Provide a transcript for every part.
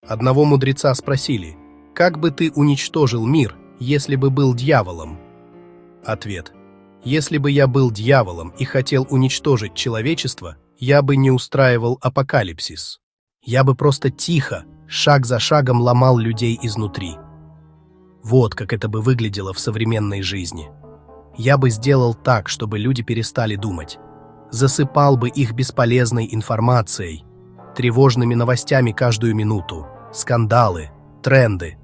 Одного мудреца спросили: «Как бы ты уничтожил мир, если бы был дьяволом?» Ответ: «Если бы я был дьяволом и хотел уничтожить человечество, я бы не устраивал апокалипсис. Я бы просто тихо, шаг за шагом ломал людей изнутри». Вот как это бы выглядело в современной жизни. Я бы сделал так, чтобы люди перестали думать. Засыпал бы их бесполезной информацией, тревожными новостями каждую минуту, скандалы, тренды.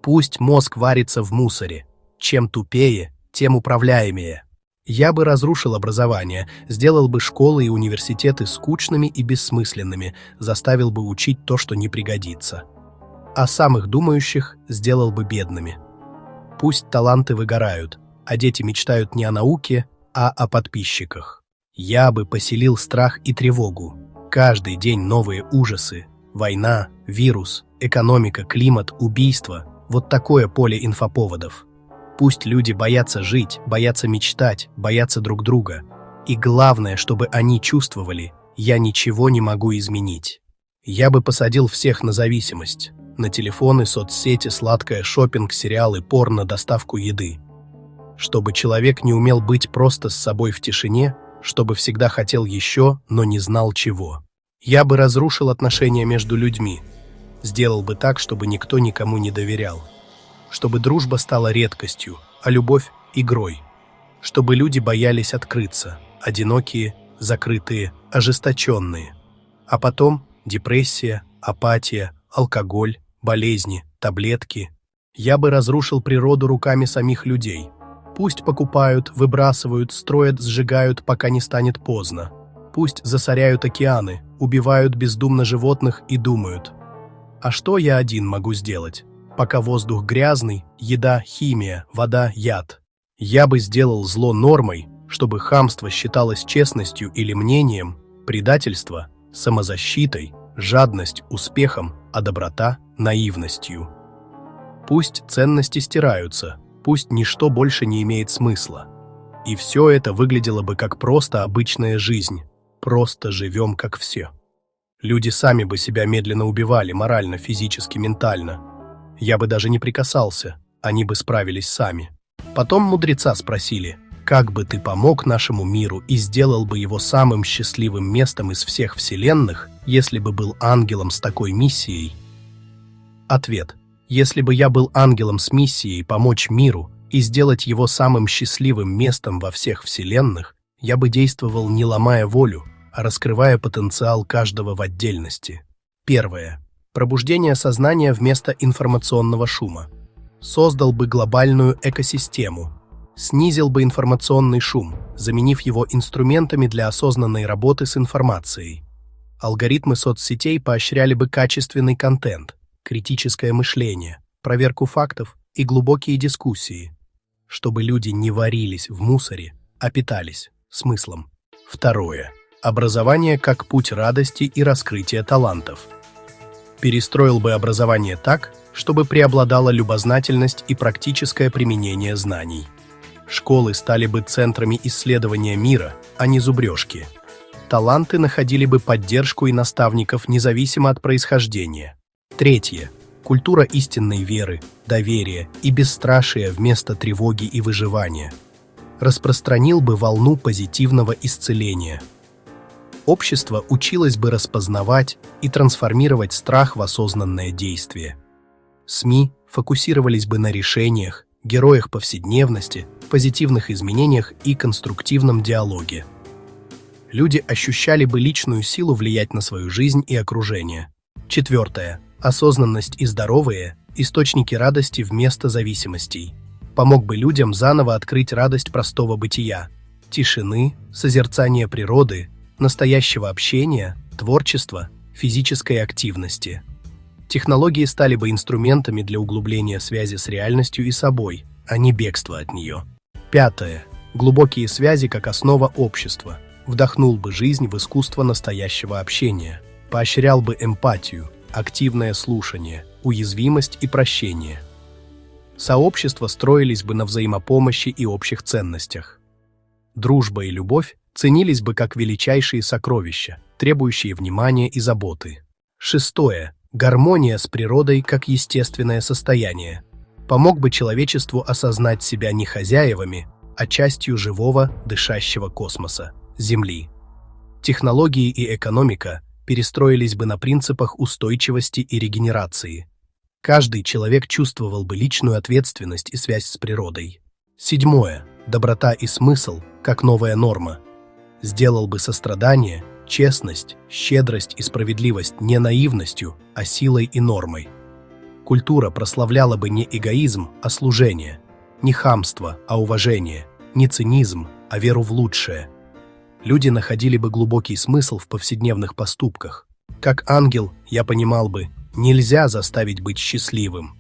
Пусть мозг варится в мусоре. Чем тупее, тем управляемее. Я бы разрушил образование, сделал бы школы и университеты скучными и бессмысленными, заставил бы учить то, что не пригодится. А самых думающих сделал бы бедными. Пусть таланты выгорают, а дети мечтают не о науке, а о подписчиках. Я бы поселил страх и тревогу. Каждый день новые ужасы. Война, вирус, экономика, климат, убийство. Вот такое поле инфоповодов. Пусть люди боятся жить, боятся мечтать, боятся друг друга. И главное, чтобы они чувствовали: я ничего не могу изменить. Я бы посадил всех на зависимость. На телефоны, соцсети, сладкое, шопинг, сериалы, порно, доставку еды. Чтобы человек не умел быть просто с собой в тишине, чтобы всегда хотел еще, но не знал чего. Я бы разрушил отношения между людьми. Сделал бы так, чтобы никто никому не доверял. Чтобы дружба стала редкостью, а любовь – игрой. Чтобы люди боялись открыться, одинокие, закрытые, ожесточенные. А потом депрессия, апатия, алкоголь, болезни, таблетки. Я бы разрушил природу руками самих людей. Пусть покупают, выбрасывают, строят, сжигают, пока не станет поздно. Пусть засоряют океаны, убивают бездумно животных и думают: а что я один могу сделать? Пока воздух грязный, еда, химия, вода, яд. Я бы сделал зло нормой, чтобы хамство считалось честностью или мнением, предательство – самозащитой, жадность – успехом, а доброта – наивностью. Пусть ценности стираются, пусть ничто больше не имеет смысла. И все это выглядело бы как просто обычная жизнь. Просто живем как все. Люди сами бы себя медленно убивали морально, физически, ментально. Я бы даже не прикасался, они бы справились сами. Потом мудреца спросили: как бы ты помог нашему миру и сделал бы его самым счастливым местом из всех вселенных, если бы был ангелом с такой миссией? Ответ: если бы я был ангелом с миссией помочь миру и сделать его самым счастливым местом во всех вселенных, я бы действовал не ломая волю, а раскрывая потенциал каждого в отдельности. Первое. Пробуждение сознания вместо информационного шума. Создал бы глобальную экосистему. Снизил бы информационный шум, заменив его инструментами для осознанной работы с информацией. Алгоритмы соцсетей поощряли бы качественный контент, критическое мышление, проверку фактов и глубокие дискуссии, чтобы люди не варились в мусоре, а питались смыслом. Второе. Образование как путь радости и раскрытия талантов. Перестроил бы образование так, чтобы преобладала любознательность и практическое применение знаний. Школы стали бы центрами исследования мира, а не зубрежки. Таланты находили бы поддержку и наставников независимо от происхождения. Третье. Культура истинной веры, доверия и бесстрашия вместо тревоги и выживания. Распространил бы волну позитивного исцеления. Общество училось бы распознавать и трансформировать страх в осознанное действие. СМИ фокусировались бы на решениях, героях повседневности, позитивных изменениях и конструктивном диалоге. Люди ощущали бы личную силу влиять на свою жизнь и окружение. Четвертое. Осознанность и здоровые – источники радости вместо зависимостей. Помог бы людям заново открыть радость простого бытия, тишины, созерцания природы, настоящего общения, творчества, физической активности. Технологии стали бы инструментами для углубления связи с реальностью и собой, а не бегства от нее. Пятое. Глубокие связи как основа общества. Вдохнул бы жизнь в искусство настоящего общения. Поощрял бы эмпатию, активное слушание, уязвимость и прощение. Сообщества строились бы на взаимопомощи и общих ценностях. Дружба и любовь ценились бы как величайшие сокровища, требующие внимания и заботы. Шестое. Гармония с природой как естественное состояние. Помог бы человечеству осознать себя не хозяевами, а частью живого, дышащего космоса – Земли. Технологии и экономика перестроились бы на принципах устойчивости и регенерации. Каждый человек чувствовал бы личную ответственность и связь с природой. 7. Доброта и смысл как новая норма. Сделал бы сострадание, честность, щедрость и справедливость не наивностью, а силой и нормой. Культура прославляла бы не эгоизм, а служение, не хамство, а уважение, не цинизм, а веру в лучшее. Люди находили бы глубокий смысл в повседневных поступках. Как ангел, я понимал бы, нельзя заставить быть счастливым.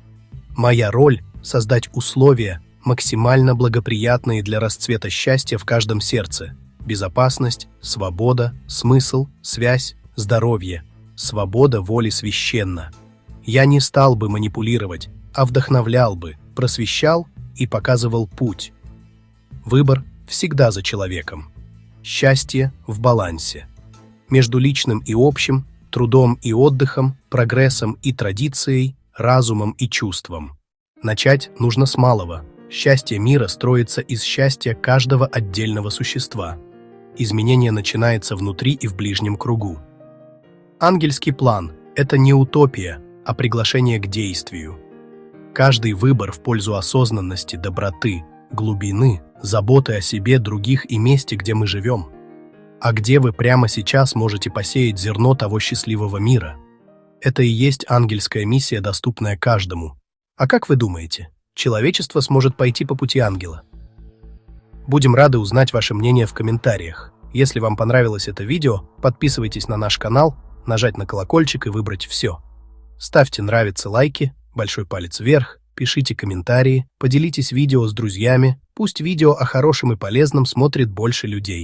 Моя роль – создать условия, максимально благоприятные для расцвета счастья в каждом сердце. Безопасность, свобода, смысл, связь, здоровье. Свобода воли священна. Я не стал бы манипулировать, а вдохновлял бы, просвещал и показывал путь. Выбор всегда за человеком. Счастье в балансе. Между личным и общим, трудом и отдыхом, прогрессом и традицией, разумом и чувством. Начать нужно с малого. Счастье мира строится из счастья каждого отдельного существа. Изменение начинается внутри и в ближнем кругу. Ангельский план – это не утопия, а приглашение к действию. Каждый выбор в пользу осознанности, доброты, глубины, заботы о себе, других и месте, где мы живем. А где вы прямо сейчас можете посеять зерно того счастливого мира. Это и есть ангельская миссия, доступная каждому. А как вы думаете, человечество сможет пойти по пути ангела? Будем рады узнать ваше мнение в комментариях. Если вам понравилось это видео, подписывайтесь на наш канал, нажать на колокольчик и выбрать все. Ставьте нравится, лайки, большой палец вверх, пишите комментарии, поделитесь видео с друзьями, пусть видео о хорошем и полезном смотрит больше людей.